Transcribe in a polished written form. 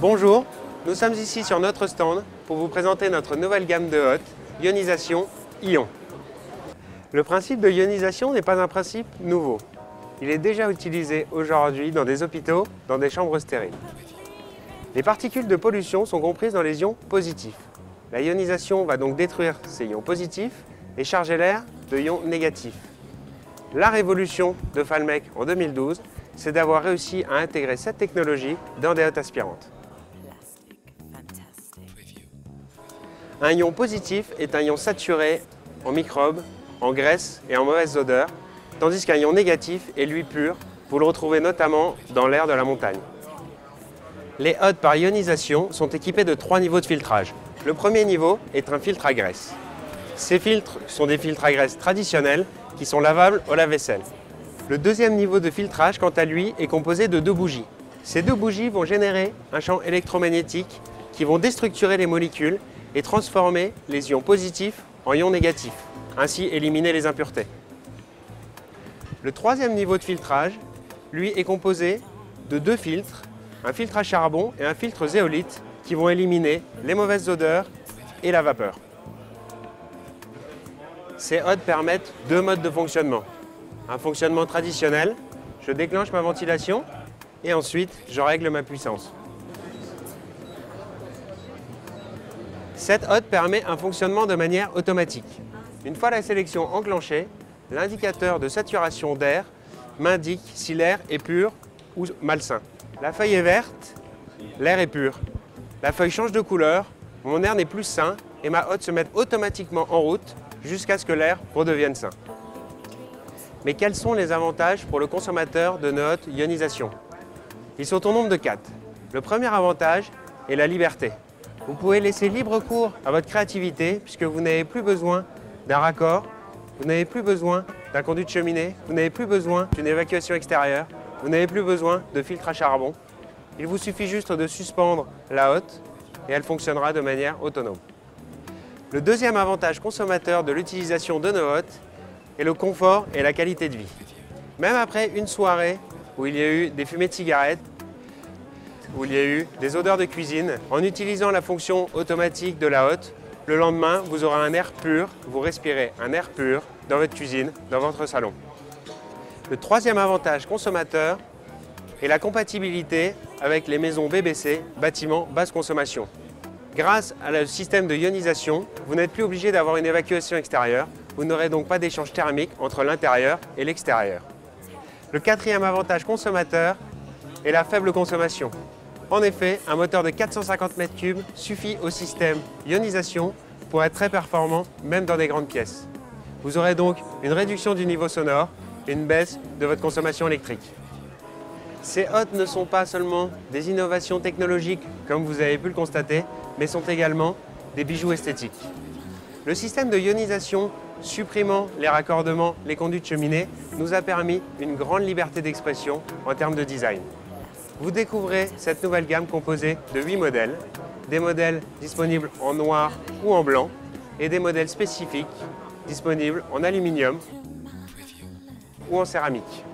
Bonjour, nous sommes ici sur notre stand pour vous présenter notre nouvelle gamme de hottes, ionisation ion. Le principe de ionisation n'est pas un principe nouveau. Il est déjà utilisé aujourd'hui dans des hôpitaux, dans des chambres stériles. Les particules de pollution sont comprises dans les ions positifs. La ionisation va donc détruire ces ions positifs et charger l'air de ions négatifs. La révolution de Falmec en 2012, c'est d'avoir réussi à intégrer cette technologie dans des hottes aspirantes. Un ion positif est un ion saturé en microbes, en graisse et en mauvaises odeurs, tandis qu'un ion négatif est lui pur. Vous le retrouvez notamment dans l'air de la montagne. Les hottes par ionisation sont équipées de 3 niveaux de filtrage. Le premier niveau est un filtre à graisse. Ces filtres sont des filtres à graisse traditionnels qui sont lavables au lave-vaisselle. Le deuxième niveau de filtrage, quant à lui, est composé de 2 bougies. Ces 2 bougies vont générer un champ électromagnétique qui vont déstructurer les molécules et transformer les ions positifs en ions négatifs, ainsi éliminer les impuretés. Le troisième niveau de filtrage, lui, est composé de 2 filtres, un filtre à charbon et un filtre zéolite, qui vont éliminer les mauvaises odeurs et la vapeur. Ces hottes permettent 2 modes de fonctionnement. Un fonctionnement traditionnel, je déclenche ma ventilation et ensuite je règle ma puissance. Cette hotte permet un fonctionnement de manière automatique. Une fois la sélection enclenchée, l'indicateur de saturation d'air m'indique si l'air est pur ou malsain. La feuille est verte, l'air est pur. La feuille change de couleur, mon air n'est plus sain et ma hotte se met automatiquement en route jusqu'à ce que l'air redevienne sain. Mais quels sont les avantages pour le consommateur de nos hottes ionisation? Ils sont au nombre de 4. Le premier avantage est la liberté. Vous pouvez laisser libre cours à votre créativité puisque vous n'avez plus besoin d'un raccord, vous n'avez plus besoin d'un conduit de cheminée, vous n'avez plus besoin d'une évacuation extérieure, vous n'avez plus besoin de filtre à charbon. Il vous suffit juste de suspendre la hotte et elle fonctionnera de manière autonome. Le deuxième avantage consommateur de l'utilisation de nos hottes est le confort et la qualité de vie. Même après une soirée où il y a eu des fumées de cigarettes, où il y a eu des odeurs de cuisine, en utilisant la fonction automatique de la hotte, le lendemain, vous aurez un air pur, vous respirez un air pur dans votre cuisine, dans votre salon. Le troisième avantage consommateur est la compatibilité avec les maisons BBC, bâtiments basse consommation. Grâce au système de ionisation, vous n'êtes plus obligé d'avoir une évacuation extérieure, vous n'aurez donc pas d'échange thermique entre l'intérieur et l'extérieur. Le quatrième avantage consommateur est la faible consommation. En effet, un moteur de 450 m3 suffit au système ionisation pour être très performant, même dans des grandes pièces. Vous aurez donc une réduction du niveau sonore et une baisse de votre consommation électrique. Ces hottes ne sont pas seulement des innovations technologiques, comme vous avez pu le constater, mais sont également des bijoux esthétiques. Le système de ionisation supprimant les raccordements, les conduits de cheminée, nous a permis une grande liberté d'expression en termes de design. Vous découvrez cette nouvelle gamme composée de 8 modèles, des modèles disponibles en noir ou en blanc et des modèles spécifiques disponibles en aluminium ou en céramique.